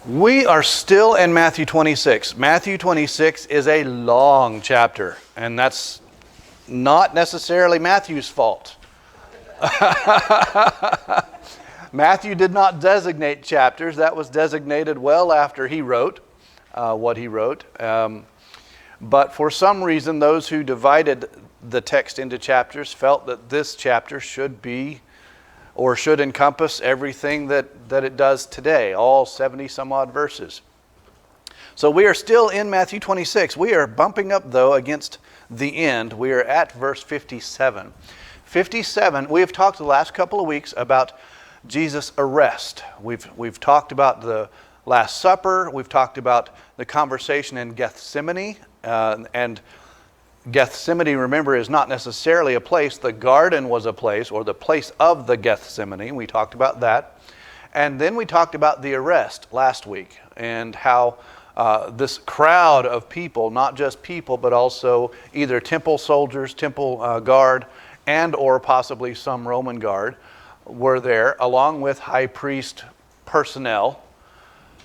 We are still in Matthew 26. Matthew 26 is a long chapter, and that's not necessarily Matthew's fault. Matthew did not designate chapters. That was designated well after he wrote what he wrote. But for some reason, those who divided the text into chapters felt that this chapter should be or should encompass everything that it does today, all 70 some odd verses. So we are still in Matthew 26. We are bumping up, though, against the end. We are at verse 57. 57, we have talked the last couple of weeks about Jesus' arrest. We've talked about the Last Supper. We've talked about the conversation in Gethsemane. And Gethsemane, remember, is not necessarily a place. The garden was a place, or the place of the Gethsemane. We talked about that. And then we talked about the arrest last week and how this crowd of people, not just people, but also either temple soldiers, temple guard, and or possibly some Roman guard were there, along with high priest personnel,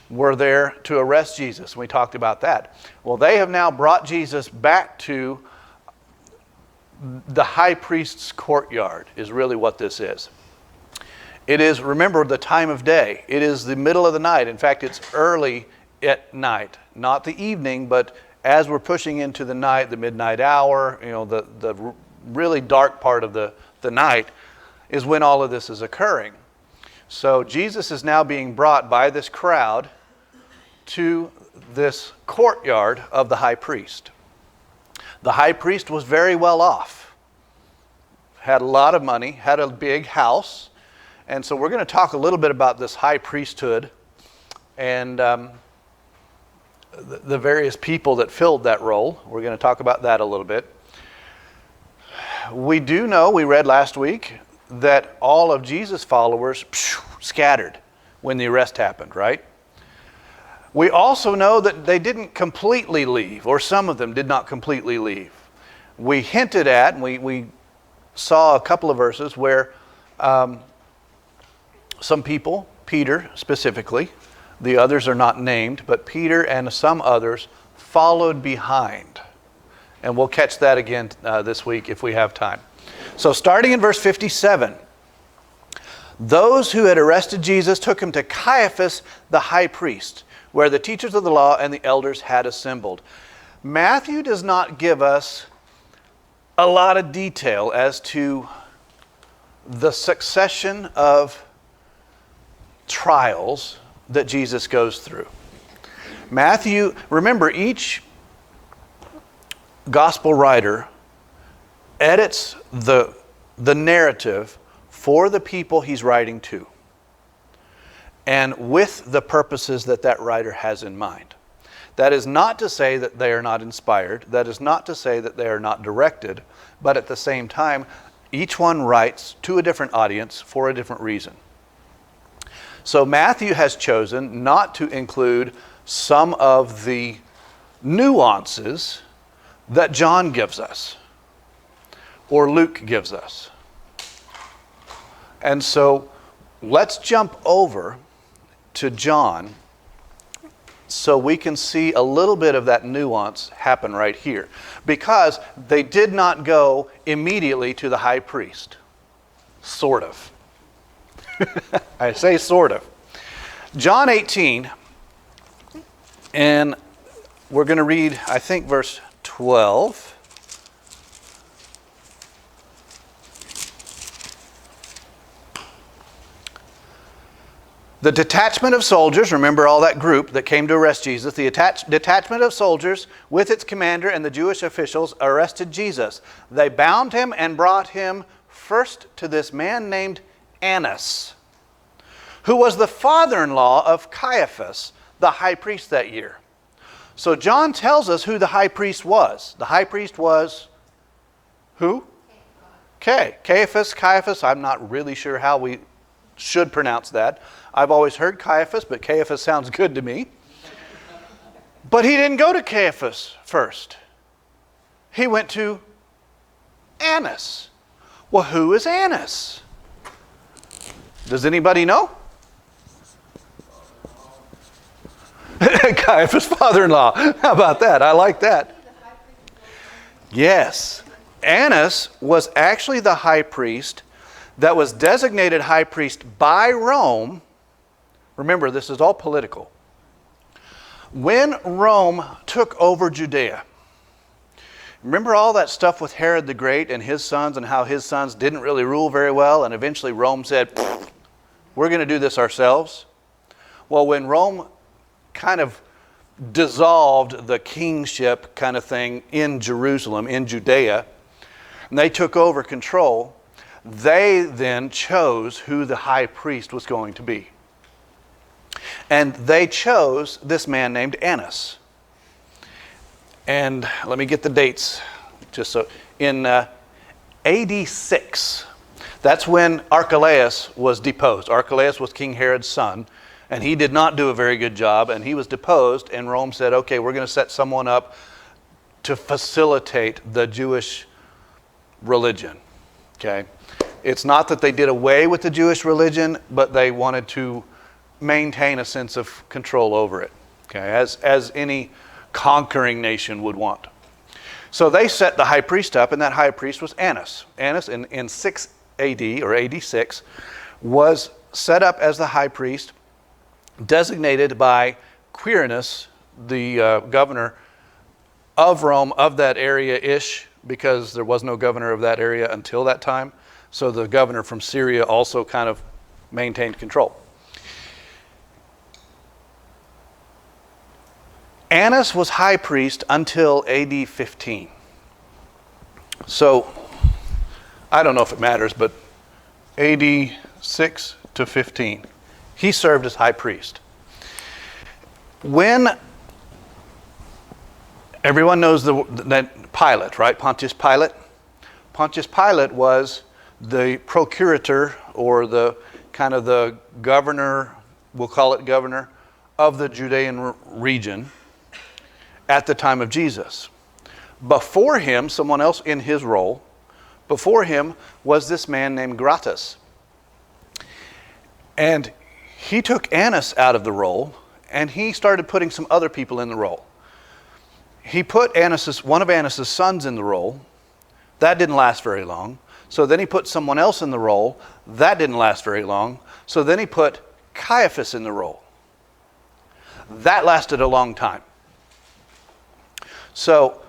were there to arrest Jesus. We talked about that. Well, they have now brought Jesus back to the high priest's courtyard, is really what this is. It is, remember, the time of day. It is the middle of the night. In fact, it's early at night. Not the evening, but as we're pushing into the night, the midnight hour, the really dark part of the night is when all of this is occurring. So Jesus is now being brought by this crowd to this courtyard of the high priest. The high priest was very well off, had a lot of money, had a big house. And so we're going to talk a little bit about this high priesthood and the various people that filled that role. We're going to talk about that a little bit. We do know, we read last week, that all of Jesus' followers scattered when the arrest happened, right? We also know that they didn't completely leave, or some of them did not completely leave. We hinted at, and we saw a couple of verses where some people, Peter specifically, the others are not named, but Peter and some others followed behind. And we'll catch that again this week if we have time. So starting in verse 57, those who had arrested Jesus took him to Caiaphas, the high priest, where the teachers of the law and the elders had assembled. Matthew does not give us a lot of detail as to the succession of trials that Jesus goes through. Matthew, remember, each gospel writer edits the narrative for the people he's writing to, and with the purposes that writer has in mind. That is not to say that they are not inspired. That is not to say that they are not directed. But at the same time, each one writes to a different audience for a different reason. So Matthew has chosen not to include some of the nuances that John gives us or Luke gives us. And so let's jump over to John so we can see a little bit of that nuance happen right here. Because they did not go immediately to the high priest. Sort of. I say sort of. John 18, and we're going to read, I think, verse 12. The detachment of soldiers, remember all that group that came to arrest Jesus, the detachment of soldiers with its commander and the Jewish officials arrested Jesus. They bound him and brought him first to this man named Annas, who was the father-in-law of Caiaphas, the high priest that year. So John tells us who the high priest was. The high priest was who? Caiaphas. I'm not really sure how we should pronounce that. I've always heard Caiaphas, but Caiaphas sounds good to me. But he didn't go to Caiaphas first. He went to Annas. Well, who is Annas? Does anybody know? Caiaphas' father-in-law. How about that? I like that. Yes. Annas was actually the high priest that was designated high priest by Rome. Remember, this is all political. When Rome took over Judea, remember all that stuff with Herod the Great and his sons and how his sons didn't really rule very well, and eventually Rome said, we're going to do this ourselves? Well, when Rome kind of dissolved the kingship kind of thing in Jerusalem, in Judea, and they took over control, they then chose who the high priest was going to be. And they chose this man named Annas. And let me get the dates. Just so in AD 6, that's when Archelaus was deposed. Archelaus was King Herod's son, and he did not do a very good job, and he was deposed, and Rome said, okay, we're going to set someone up to facilitate the Jewish religion. Okay? It's not that they did away with the Jewish religion, but they wanted to maintain a sense of control over it, okay, as any conquering nation would want. So they set the high priest up, and that high priest was Annas. Annas in 6 AD, or AD 6, was set up as the high priest, designated by Quirinius, the governor of Rome, of that area-ish, because there was no governor of that area until that time. So the governor from Syria also kind of maintained control. Annas was high priest until AD 15. So, I don't know if it matters, but AD 6 to 15, he served as high priest. When everyone knows that Pilate, right? Pontius Pilate. Pontius Pilate was the procurator, or the kind of the governor, we'll call it governor, of the Judean region at the time of Jesus. Before him, someone else in his role, before him was this man named Gratus. And he took Annas out of the role, and he started putting some other people in the role. He put one of Annas' sons in the role. That didn't last very long. So then he put someone else in the role. That didn't last very long. So then he put Caiaphas in the role. That lasted a long time. So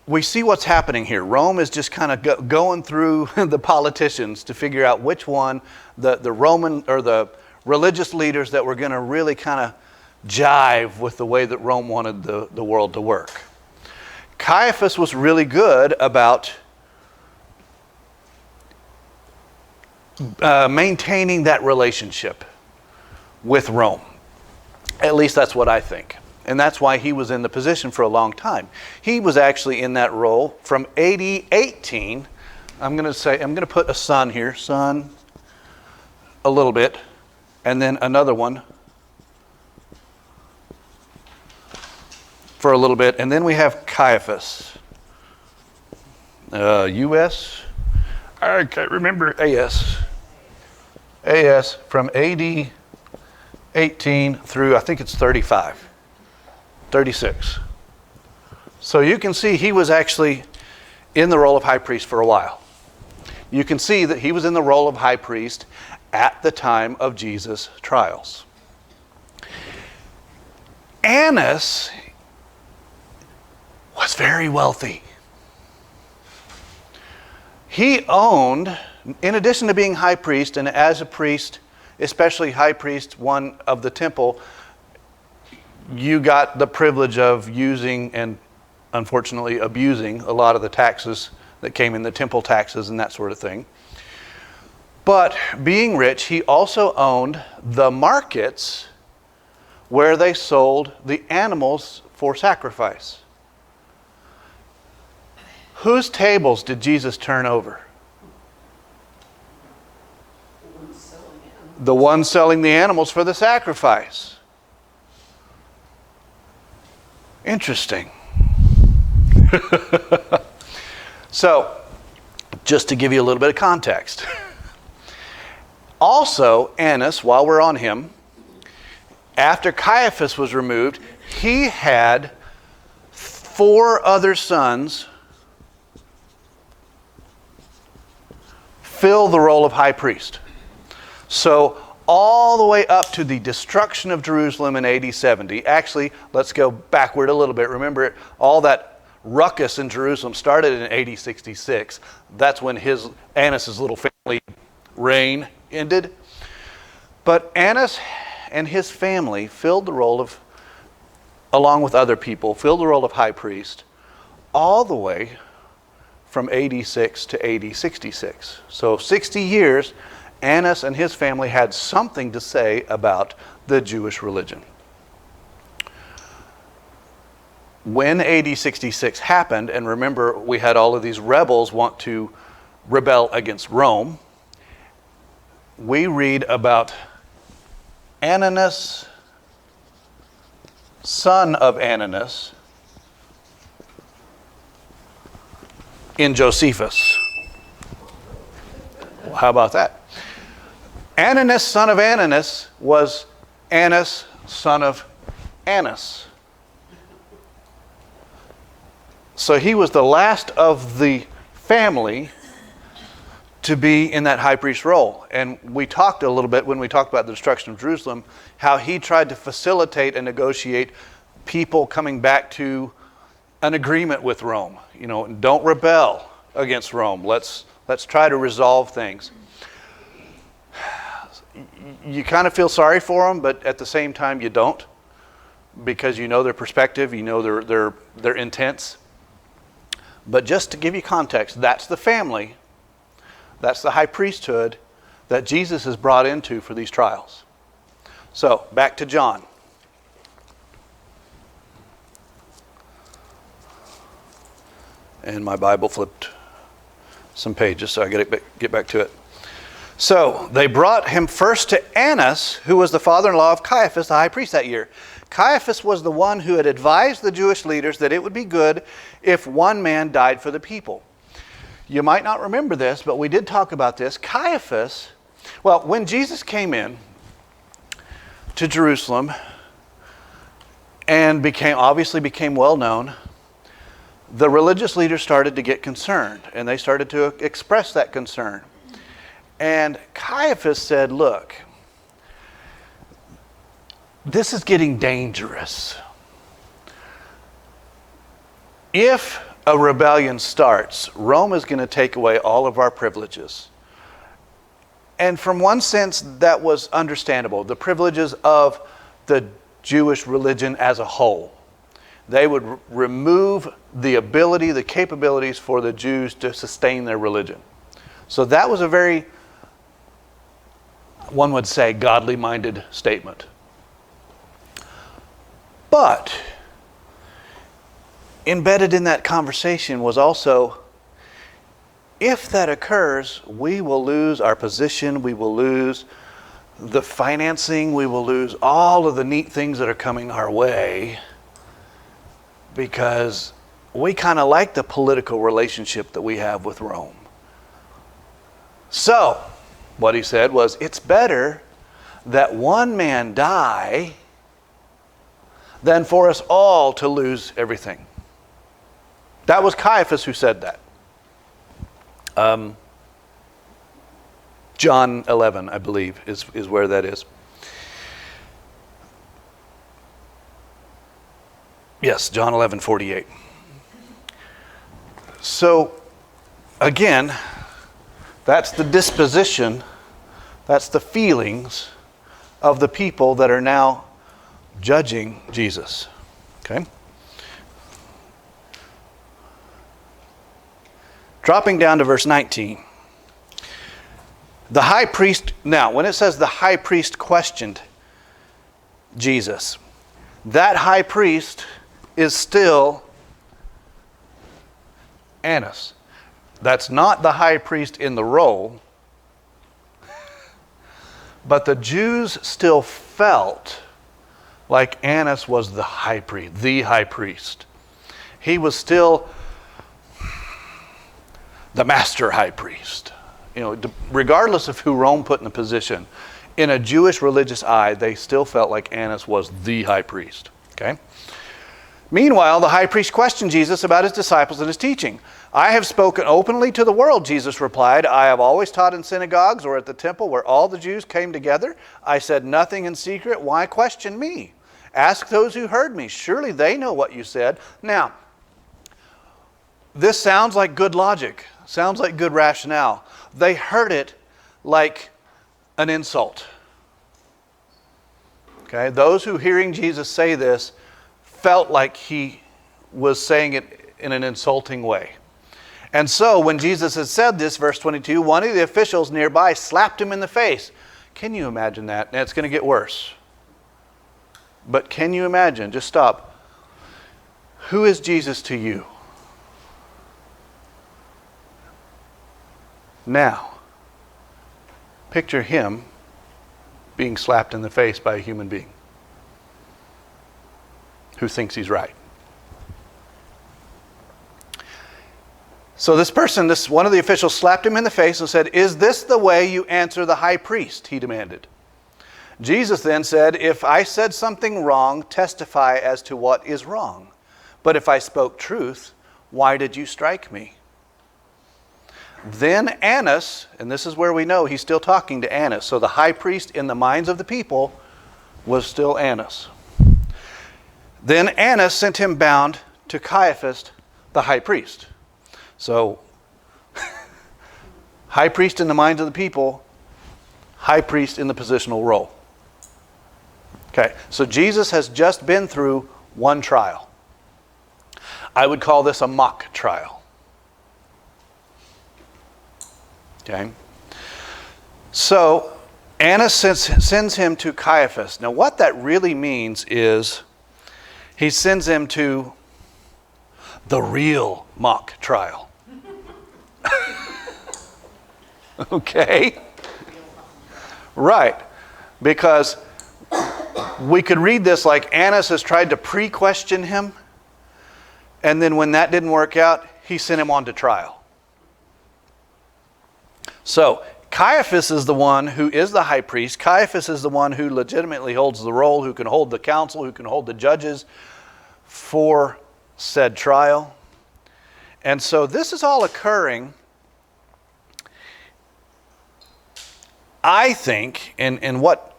we see what's happening here. Rome is just kind of going through the politicians to figure out which one, the Roman or the religious leaders that were going to really kind of jive with the way that Rome wanted the world to work. Caiaphas was really good about maintaining that relationship with Rome. At least that's what I think. And that's why he was in the position for a long time. He was actually in that role from AD 18. I'm going to put a son here, son, a little bit, and then another one for a little bit, and then we have Caiaphas. U.S. I can't remember. AS from AD 18 through, I think it's 35. 36. So you can see he was actually in the role of high priest for a while. You can see that he was in the role of high priest at the time of Jesus' trials. Annas was very wealthy. He owned, in addition to being high priest, and as a priest, especially high priest, one of the temple, you got the privilege of using and unfortunately abusing a lot of the taxes that came in, the temple taxes and that sort of thing. But being rich, he also owned the markets where they sold the animals for sacrifice. Whose tables did Jesus turn over? The one selling the animals for the sacrifice. Interesting. So, just to give you a little bit of context. Also, Annas, while we're on him, After Caiaphas was removed, he had 4 other sons fill the role of high priest. So all the way up to the destruction of Jerusalem in AD 70. Actually, let's go backward a little bit. Remember, all that ruckus in Jerusalem started in AD 66. That's when Annas' little family reign ended. But Annas and his family filled the role of, along with other people, filled the role of high priest all the way from AD 6 to AD 66. So 60 years, Annas and his family had something to say about the Jewish religion. When AD 66 happened, and remember we had all of these rebels want to rebel against Rome, we read about Ananus, son of Ananus, in Josephus. Well, how about that? Ananus, son of Ananus, was Annas, son of Annas. So he was the last of the family to be in that high priest role. And we talked a little bit when we talked about the destruction of Jerusalem, how he tried to facilitate and negotiate people coming back to an agreement with Rome. You know, don't rebel against Rome. Let's try to resolve things. You kind of feel sorry for them, but at the same time you don't, because you know their perspective, you know their intents. But just to give you context, that's the family, that's the high priesthood that Jesus is brought into for these trials. So, back to John. And my Bible flipped some pages, so I got to get back to it. So, they brought him first to Annas, who was the father-in-law of Caiaphas, the high priest that year. Caiaphas was the one who had advised the Jewish leaders that it would be good if one man died for the people. You might not remember this, but we did talk about this. Caiaphas, well, when Jesus came in to Jerusalem and obviously became well known, the religious leaders started to get concerned, and they started to express that concern. And Caiaphas said, look, this is getting dangerous. If a rebellion starts, Rome is going to take away all of our privileges. And from one sense, that was understandable. The privileges of the Jewish religion as a whole. They would remove the ability, the capabilities for the Jews to sustain their religion. So that was a very, one would say, godly-minded statement. But embedded in that conversation was also, if that occurs, we will lose our position, we will lose the financing, we will lose all of the neat things that are coming our way, because we kind of like the political relationship that we have with Rome. So, what he said was, it's better that one man die than for us all to lose everything. That was Caiaphas who said that. John 11, I believe, is where that is. Yes, John 11:48. So, again, that's the disposition, that's the feelings of the people that are now judging Jesus. Okay? Dropping down to verse 19. The high priest, now, when it says the high priest questioned Jesus, that high priest is still Annas. That's not the high priest in the role, but the Jews still felt like Annas was the high priest. He was still the master high priest. You know, regardless of who Rome put in the position, in a Jewish religious eye, they still felt like Annas was the high priest. Okay? Meanwhile, the high priest questioned Jesus about his disciples and his teaching. I have spoken openly to the world, Jesus replied. I have always taught in synagogues or at the temple where all the Jews came together. I said nothing in secret. Why question me? Ask those who heard me. Surely they know what you said. Now, this sounds like good logic. Sounds like good rationale. They heard it like an insult. Okay? Those who hearing Jesus say this felt like he was saying it in an insulting way. And so when Jesus had said this, verse 22, one of the officials nearby slapped him in the face. Can you imagine that? Now it's going to get worse. But can you imagine? Just stop. Who is Jesus to you? Now, picture him being slapped in the face by a human being who thinks he's right. So this person, one of the officials slapped him in the face and said, "Is this the way you answer the high priest?" he demanded. Jesus then said, "If I said something wrong, testify as to what is wrong. But if I spoke truth, why did you strike me?" Then Annas, and this is where we know he's still talking to Annas. So the high priest in the minds of the people was still Annas. Then Annas sent him bound to Caiaphas, the high priest. So, high priest in the minds of the people, high priest in the positional role. Okay, so Jesus has just been through one trial. I would call this a mock trial. Okay, so Annas sends him to Caiaphas. Now what that really means is he sends him to the real mock trial. Okay? Right. Because we could read this like Annas has tried to pre-question him, and then when that didn't work out, he sent him on to trial. So, Caiaphas is the one who is the high priest. Caiaphas is the one who legitimately holds the role, who can hold the council, who can hold the judges for said trial. And so this is all occurring, I think, in what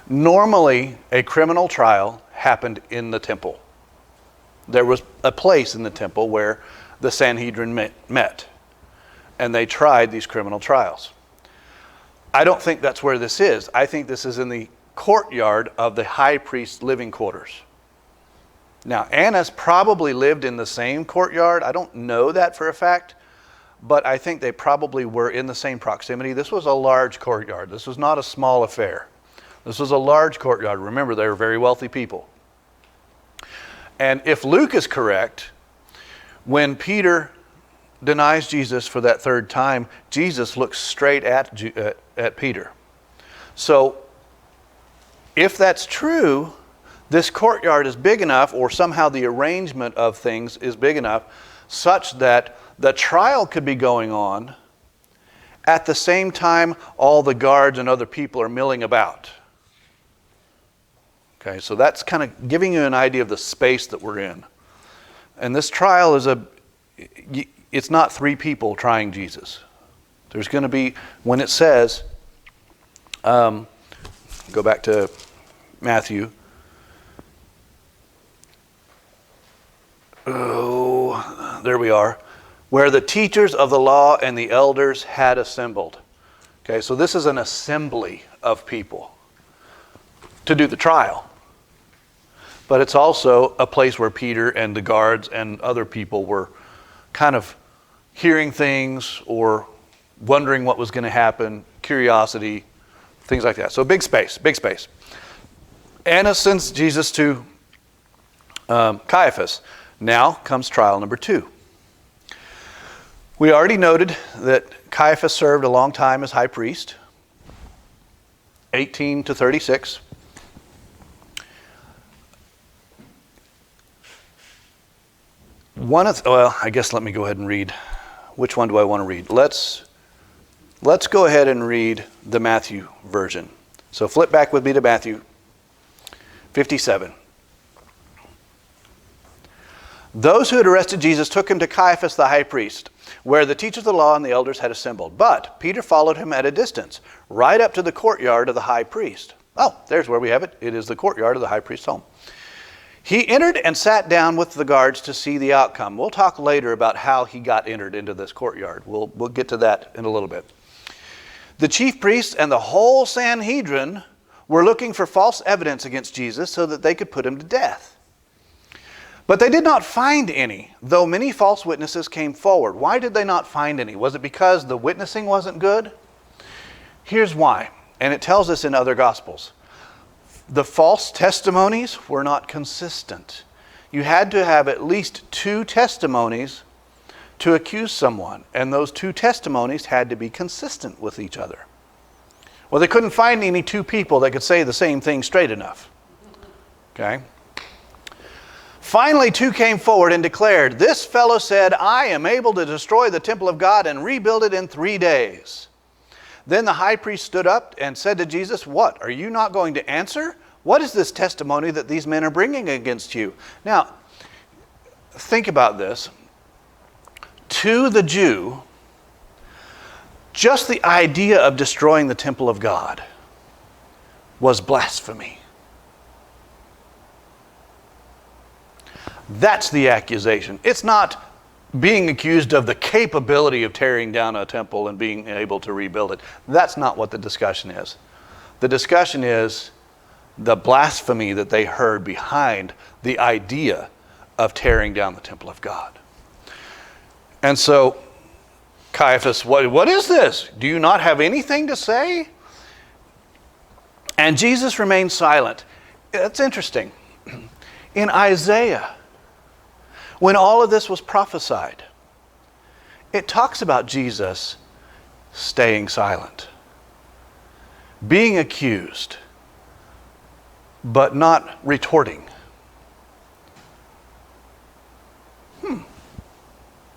normally a criminal trial happened in the temple. There was a place in the temple where the Sanhedrin met, and they tried these criminal trials. I don't think that's where this is. I think this is in the courtyard of the high priest's living quarters. Now, Annas probably lived in the same courtyard. I don't know that for a fact, but I think they probably were in the same proximity. This was a large courtyard. This was not a small affair. This was a large courtyard. Remember, they were very wealthy people. And if Luke is correct, when Peter denies Jesus for that third time, Jesus looks straight at Peter. So, if that's true, this courtyard is big enough, or somehow the arrangement of things is big enough, such that the trial could be going on at the same time all the guards and other people are milling about. Okay, so that's kind of giving you an idea of the space that we're in. And this trial is it's not three people trying Jesus. There's going to be, when it says, go back to Matthew. Oh, there we are. Where the teachers of the law and the elders had assembled. Okay, so this is an assembly of people to do the trial. But it's also a place where Peter and the guards and other people were kind of hearing things or wondering what was going to happen, curiosity, things like that. So big space, big space. Annas sends Jesus to Caiaphas. Now comes trial number 2. We already noted that Caiaphas served a long time as high priest, 18 to 36. I guess let me go ahead and read. Which one do I want to read? Let's go ahead and read the Matthew version. So flip back with me to Matthew 57. Those who had arrested Jesus took him to Caiaphas the high priest, where the teachers of the law and the elders had assembled. But Peter followed him at a distance, right up to the courtyard of the high priest. Oh, there's where we have it. It is the courtyard of the high priest's home. He entered and sat down with the guards to see the outcome. We'll talk later about how he got entered into this courtyard. We'll get to that in a little bit. The chief priests and the whole Sanhedrin were looking for false evidence against Jesus so that they could put him to death. But they did not find any, though many false witnesses came forward. Why did they not find any? Was it because the witnessing wasn't good? Here's why, and it tells us in other Gospels. The false testimonies were not consistent. You had to have at least 2 testimonies to accuse someone, and those 2 testimonies had to be consistent with each other. Well, they couldn't find any 2 people that could say the same thing straight enough. Okay? Finally, 2 came forward and declared, "This fellow said, I am able to destroy the temple of God and rebuild it in 3 days." Then the high priest stood up and said to Jesus, "What, are you not going to answer? What is this testimony that these men are bringing against you?" Now, think about this. To the Jew, just the idea of destroying the temple of God was blasphemy. That's the accusation. It's not being accused of the capability of tearing down a temple and being able to rebuild it. That's not what the discussion is. The discussion is the blasphemy that they heard behind the idea of tearing down the temple of God. And so, Caiaphas, what is this? Do you not have anything to say? And Jesus remained silent. That's interesting. In Isaiah, when all of this was prophesied, it talks about Jesus staying silent, being accused, but not retorting.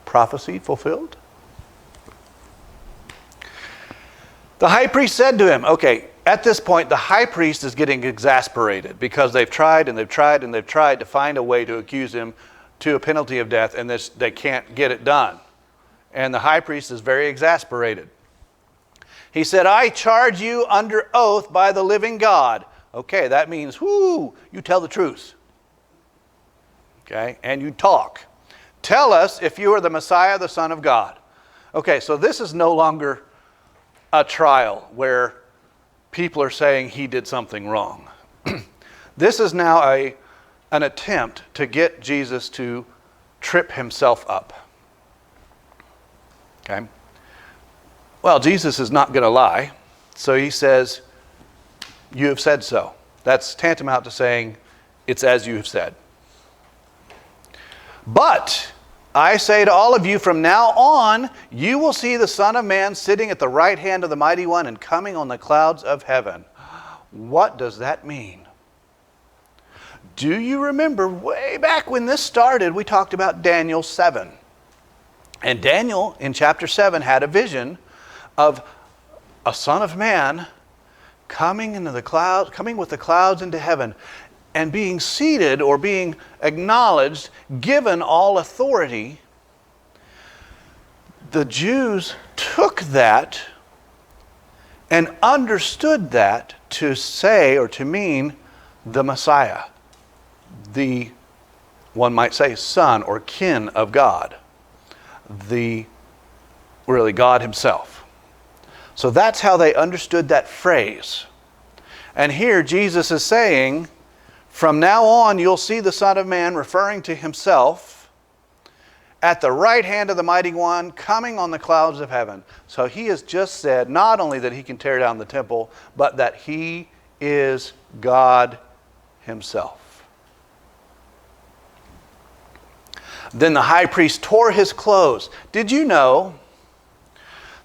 Prophecy fulfilled? The high priest said to him, okay, at this point, the high priest is getting exasperated because they've tried and they've tried and they've tried to find a way to accuse him to a penalty of death, and they can't get it done. And the high priest is very exasperated. He said, "I charge you under oath by the living God." Okay, that means, you tell the truth. Okay, and you talk. "Tell us if you are the Messiah, the Son of God." Okay, so this is no longer a trial where people are saying he did something wrong. This is now an attempt to get Jesus to trip himself up. Okay? Well, Jesus is not going to lie, so he says, "You have said so." That's tantamount to saying, "It's as you have said." "But I say to all of you, from now on, you will see the Son of Man sitting at the right hand of the Mighty One and coming on the clouds of heaven." What does that mean? Do you remember way back when this started, we talked about Daniel 7. And Daniel, in chapter 7, had a vision of a Son of Man coming into the clouds, coming with the clouds into heaven, and being seated or being acknowledged, given all authority. The Jews took that and understood that to say or to mean the Messiah, the, one might say, son or kin of God, really God himself. So that's how they understood that phrase. And here Jesus is saying, from now on you'll see the Son of Man, referring to himself, at the right hand of the Mighty One, coming on the clouds of heaven. So he has just said not only that he can tear down the temple, but that he is God himself. Then the high priest tore his clothes. Did you know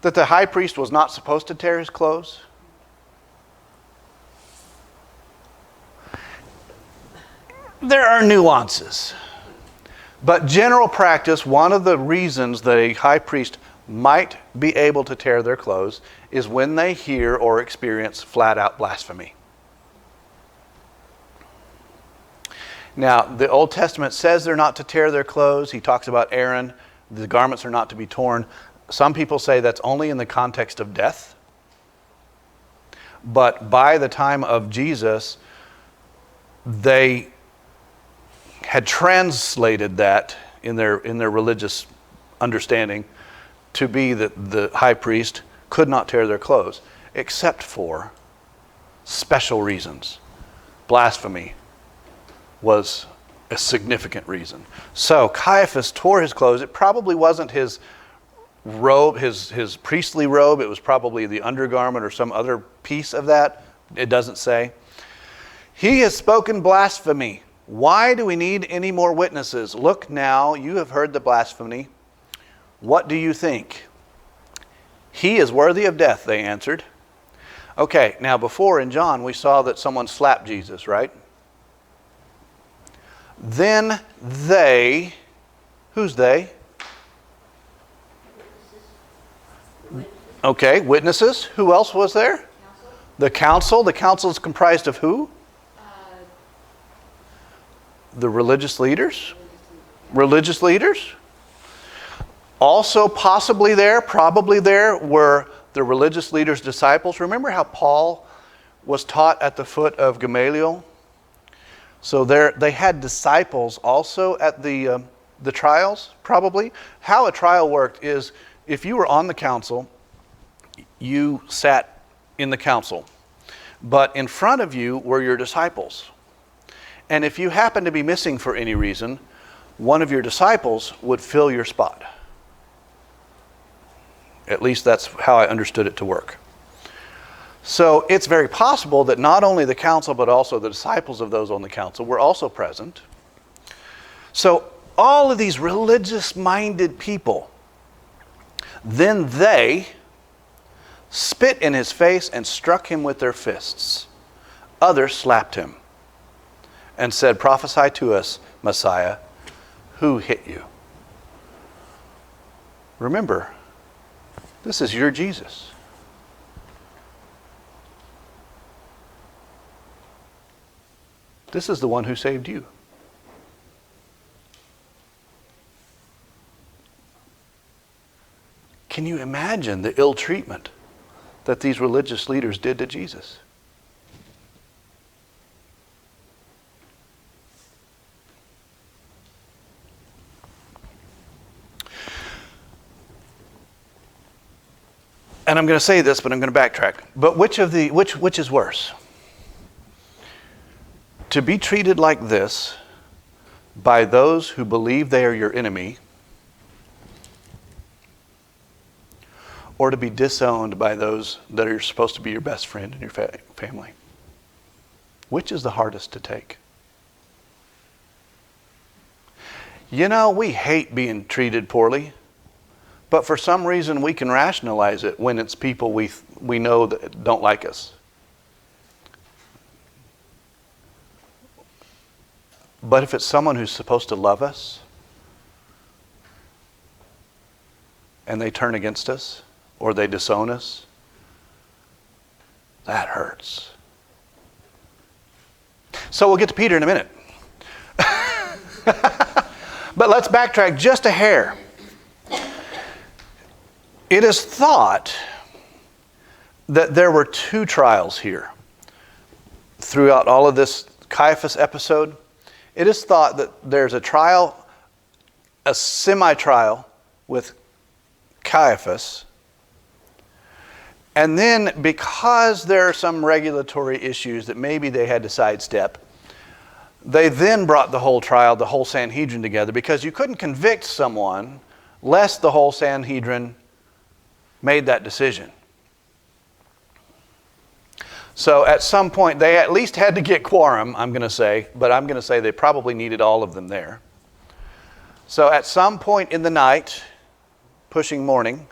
that the high priest was not supposed to tear his clothes? There are nuances. But general practice, one of the reasons that a high priest might be able to tear their clothes is when they hear or experience flat-out blasphemy. Now, the Old Testament says they're not to tear their clothes. He talks about Aaron. The garments are not to be torn. Some people say that's only in the context of death. But by the time of Jesus, they had translated that in their religious understanding to be that the high priest could not tear their clothes, except for special reasons. Blasphemy was a significant reason. So Caiaphas tore his clothes. It probably wasn't his robe, his priestly robe. It was probably the undergarment or some other piece of that. It doesn't say. He has spoken blasphemy. Why do we need any more witnesses? Look now, you have heard the blasphemy. What do you think? He is worthy of death, they answered. Okay, now before in John we saw that someone slapped Jesus, right? Then they, who's they? Okay, witnesses. Who else was there? Council. The council. The council is comprised of who? The religious leaders. Religious leaders. Also possibly there, probably there, were the religious leaders' disciples. Remember how Paul was taught at the foot of Gamaliel? So they had disciples also at the trials, probably. How a trial worked is if you were on the council, you sat in the council. But in front of you were your disciples. And if you happened to be missing for any reason, one of your disciples would fill your spot. At least that's how I understood it to work. So it's very possible that not only the council, but also the disciples of those on the council were also present. So all of these religious-minded people, then they spit in his face and struck him with their fists. Others slapped him and said, "Prophesy to us, Messiah, who hit you?" Remember, this is your Jesus. This is the one who saved you. Can you imagine the ill treatment that these religious leaders did to Jesus? And I'm going to say this, but I'm going to backtrack. But which is worse? To be treated like this by those who believe they are your enemy, or to be disowned by those that are supposed to be your best friend and your family? Which is the hardest to take? You know, we hate being treated poorly, but for some reason we can rationalize it when it's people we know that don't like us. But if it's someone who's supposed to love us and they turn against us or they disown us, that hurts. So we'll get to Peter in a minute. But let's backtrack just a hair. It is thought that there were two trials here throughout all of this Caiaphas episode. It is thought that there's a trial, a semi-trial with Caiaphas. And then because there are some regulatory issues that maybe they had to sidestep, they then brought the whole trial, the whole Sanhedrin together, because you couldn't convict someone lest the whole Sanhedrin made that decision. So at some point, they at least had to get quorum, I'm going to say, but I'm going to say they probably needed all of them there. So at some point in the night, pushing morning,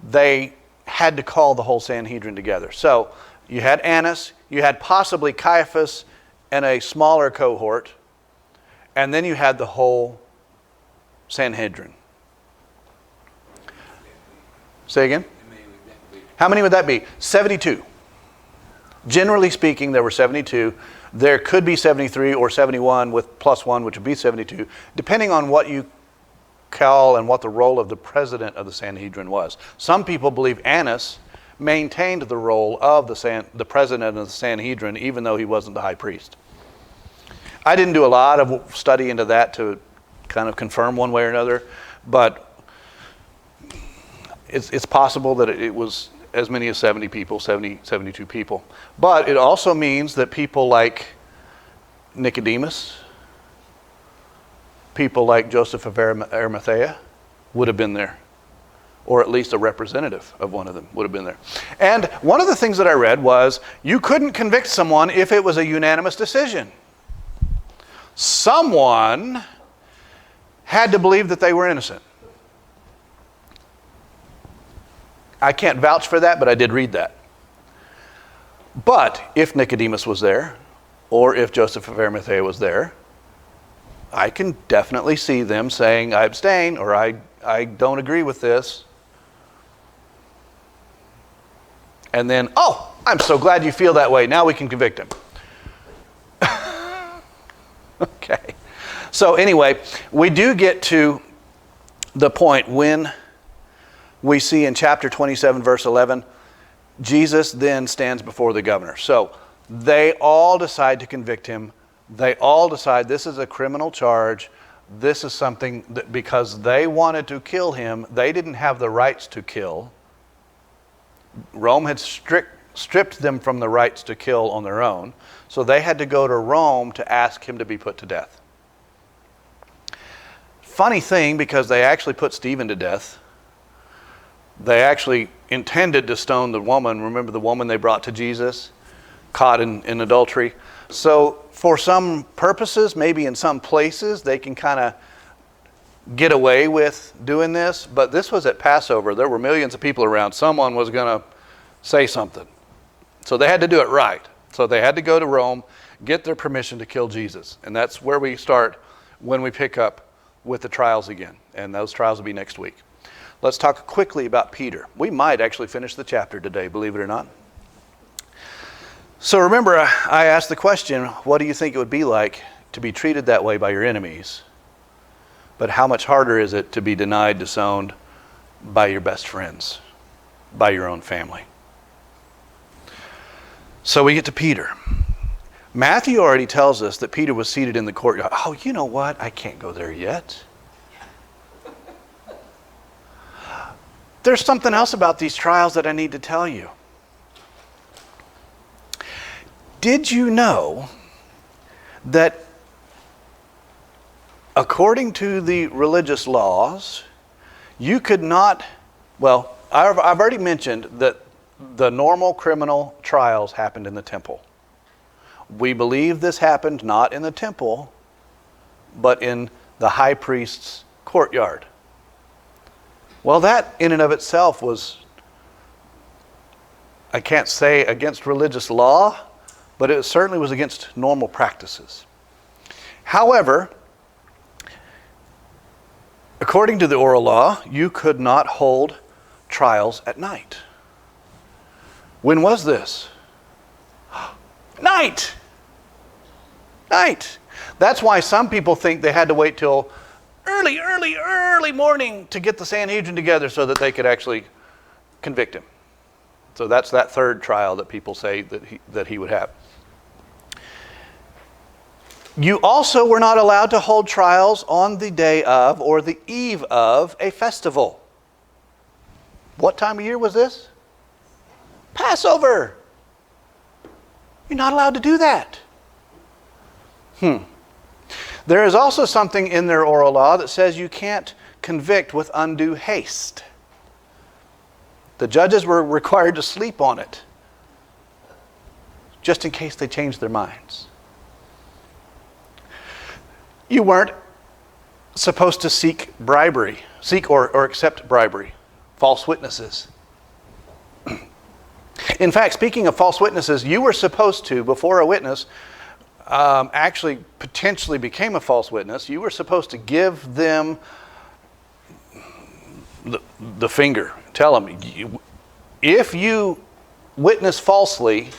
they had to call the whole Sanhedrin together. So you had Annas, you had possibly Caiaphas and a smaller cohort, and then you had the whole Sanhedrin. Say again? How many would that be? 72. Generally speaking, there were 72. There could be 73 or 71 with plus one, which would be 72, depending on what you call and what the role of the president of the Sanhedrin was. Some people believe Annas maintained the role of the president of the Sanhedrin, even though he wasn't the high priest. I didn't do a lot of study into that to kind of confirm one way or another, but it's possible that it was as many as 70 people, 72 people. But it also means that people like Nicodemus, people like Joseph of Arimathea would have been there, or at least a representative of one of them would have been there. And one of the things that I read was you couldn't convict someone if it was a unanimous decision. Someone had to believe that they were innocent. I can't vouch for that, but I did read that. But if Nicodemus was there, or if Joseph of Arimathea was there, I can definitely see them saying, I abstain, or I don't agree with this. And then, oh, I'm so glad you feel that way. Now we can convict him. Okay. So anyway, we do get to the point when we see in chapter 27, verse 11, Jesus then stands before the governor. So they all decide to convict him. They all decide this is a criminal charge. This is something that because they wanted to kill him, they didn't have the rights to kill. Rome had stripped them from the rights to kill on their own. So they had to go to Rome to ask him to be put to death. Funny thing, because they actually put Stephen to death. They actually intended to stone the woman. Remember the woman they brought to Jesus, caught in adultery? So for some purposes, maybe in some places, they can kind of get away with doing this. But this was at Passover. There were millions of people around. Someone was going to say something. So they had to do it right. So they had to go to Rome, get their permission to kill Jesus. And that's where we start when we pick up with the trials again. And those trials will be next week. Let's talk quickly about Peter. We might actually finish the chapter today, believe it or not. So remember, I asked the question, what do you think it would be like to be treated that way by your enemies? But how much harder is it to be denied, disowned by your best friends, by your own family? So we get to Peter. Matthew already tells us that Peter was seated in the courtyard. Oh, you know what? I can't go there yet. There's something else about these trials that I need to tell you. Did you know that according to the religious laws, you could not, well, I've already mentioned that the normal criminal trials happened in the temple. We believe this happened not in the temple, but in the high priest's courtyard. Well, that in and of itself was, I can't say against religious law, but it certainly was against normal practices. However, according to the oral law, you could not hold trials at night. When was this? Night! Night! That's why some people think they had to wait till early morning to get the Sanhedrin together so that they could actually convict him. So that's that third trial that people say that he would have. You also were not allowed to hold trials on the day of or the eve of a festival. What time of year was this? Passover. You're not allowed to do that. There is also something in their oral law that says you can't convict with undue haste. The judges were required to sleep on it, just in case they changed their minds. You weren't supposed to seek bribery, or accept bribery, false witnesses. In fact, speaking of false witnesses, you were supposed to, before a witness actually potentially became a false witness, you were supposed to give them the finger, tell them, if you witness falsely,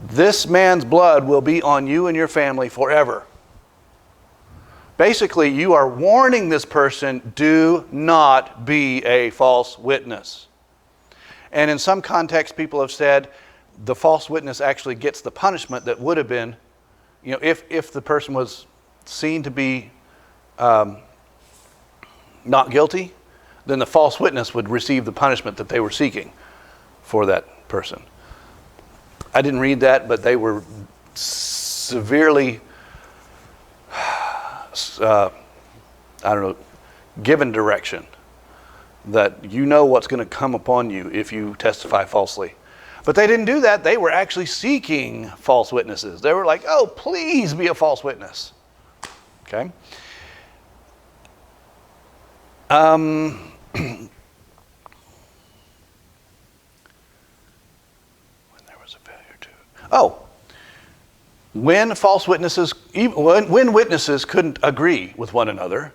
this man's blood will be on you and your family forever. Basically, you are warning this person, do not be a false witness. And in some contexts, people have said the false witness actually gets the punishment that would have been, if the person was seen to be not guilty, then the false witness would receive the punishment that they were seeking for that person. I didn't read that, but they were severely, given direction that you know what's going to come upon you if you testify falsely. But they didn't do that. They were actually seeking false witnesses. They were like, oh, please be a false witness. Okay? When there was a failure to... when false witnesses, when witnesses couldn't agree with one another,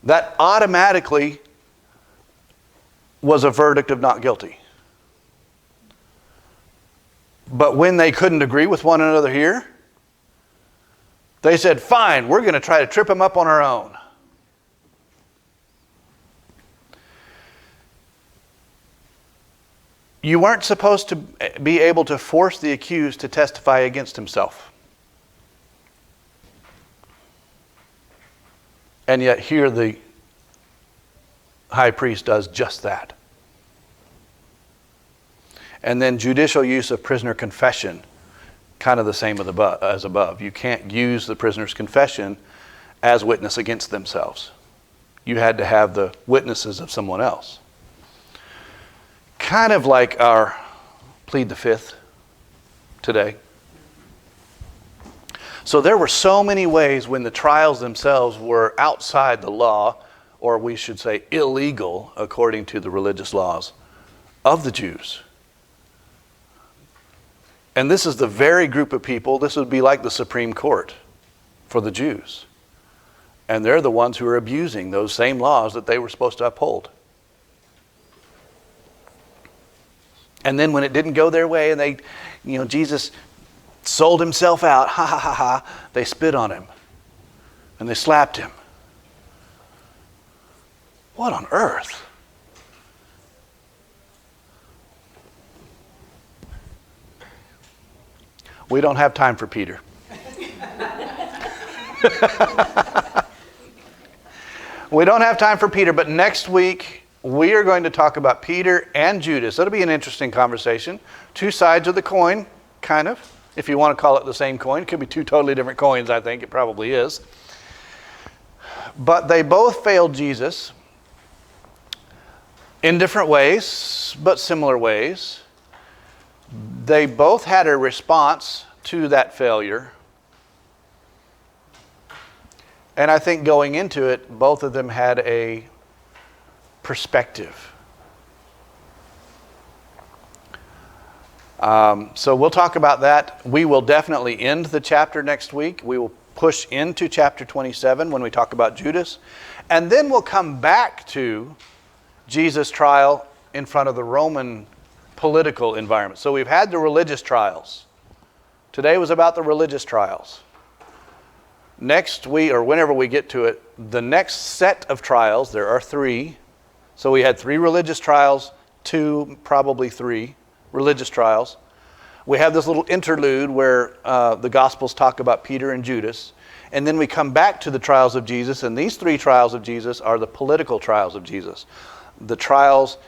that automatically was a verdict of not guilty. But when they couldn't agree with one another here, they said, fine, we're going to try to trip him up on our own. You weren't supposed to be able to force the accused to testify against himself. And yet here the high priest does just that. And then judicial use of prisoner confession, kind of the same as above. You can't use the prisoner's confession as witness against themselves. You had to have the witnesses of someone else. Kind of like our plead the fifth today. So there were so many ways when the trials themselves were outside the law, or we should say illegal, according to the religious laws of the Jews. And this is the very group of people, this would be like the Supreme Court for the Jews. And they're the ones who are abusing those same laws that they were supposed to uphold. And then when it didn't go their way and they, Jesus sold himself out, ha ha ha ha, they spit on him and they slapped him. What on earth? We don't have time for Peter. We don't have time for Peter, but next week we are going to talk about Peter and Judas. That'll be an interesting conversation. Two sides of the coin, kind of, if you want to call it the same coin. It could be two totally different coins, I think. It probably is. But they both failed Jesus in different ways, but similar ways. They both had a response to that failure. And I think going into it, both of them had a perspective. So we'll talk about that. We will definitely end the chapter next week. We will push into chapter 27 when we talk about Judas. And then we'll come back to Jesus' trial in front of the Roman political environment. So we've had the religious trials. Today was about the religious trials. Next week, or whenever we get to it, the next set of trials, there are 3. So we had 3 religious trials, 2, probably 3 religious trials. We have this little interlude where the Gospels talk about Peter and Judas. And then we come back to the trials of Jesus, and these 3 trials of Jesus are the political trials of Jesus. The trials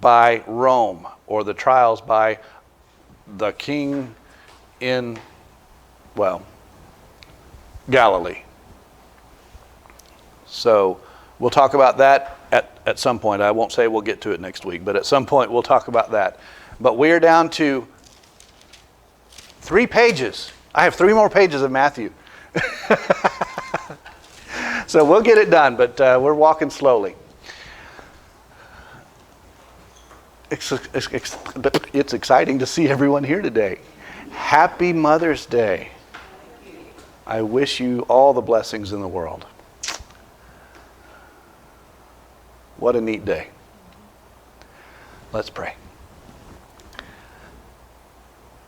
by Rome, or the trials by the king in, Galilee. So we'll talk about that at some point. I won't say we'll get to it next week, but at some point we'll talk about that. But we're down to 3 pages. I have 3 more pages of Matthew. So we'll get it done, but we're walking slowly. It's exciting to see everyone here today. Happy Mother's Day. I wish you all the blessings in the world. What a neat day. Let's pray.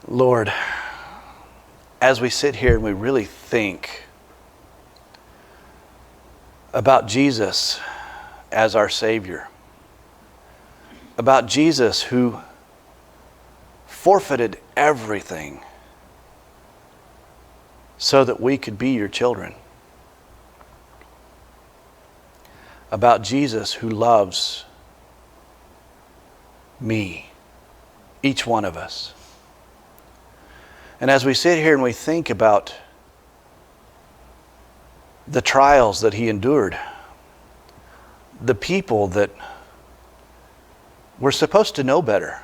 Lord, as we sit here and we really think about Jesus as our Savior, about Jesus who forfeited everything so that we could be your children, about Jesus who loves me, each one of us. And as we sit here and we think about the trials that he endured, the people that were supposed to know better,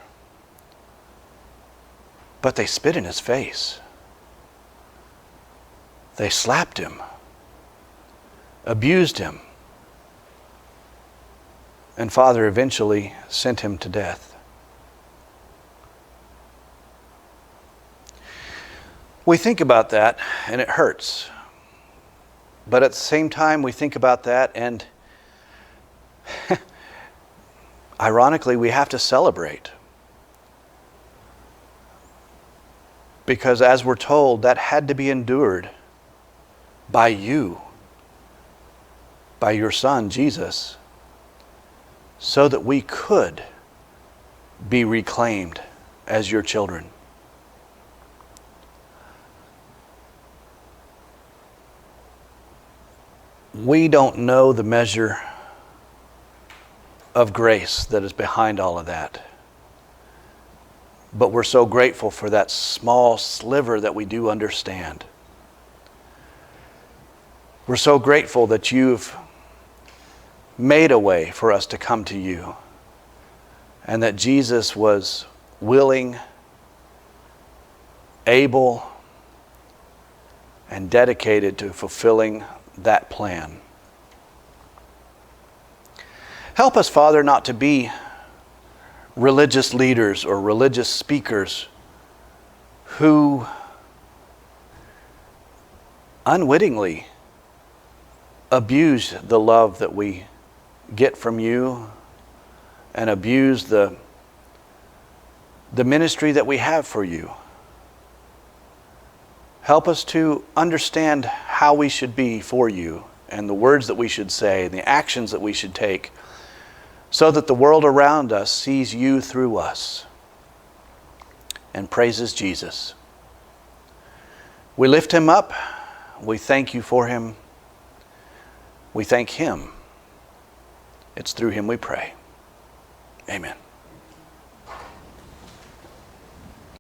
but they spit in his face. They slapped him, abused him, and Father eventually sent him to death. We think about that and it hurts. But at the same time we think about that and ironically we have to celebrate. Because as we're told, that had to be endured by you, by your Son, Jesus, so that we could be reclaimed as your children. We don't know the measure of grace that is behind all of that. But we're so grateful for that small sliver that we do understand. We're so grateful that you've made a way for us to come to you, and that Jesus was willing, able, and dedicated to fulfilling that plan. Help us, Father, not to be religious leaders or religious speakers who unwittingly abuse the love that we get from you and abuse the ministry that we have for you. Help us to understand how we should be for you and the words that we should say and the actions that we should take so that the world around us sees you through us and praises Jesus. We lift him up. We thank you for him. We thank him. It's through him we pray. Amen.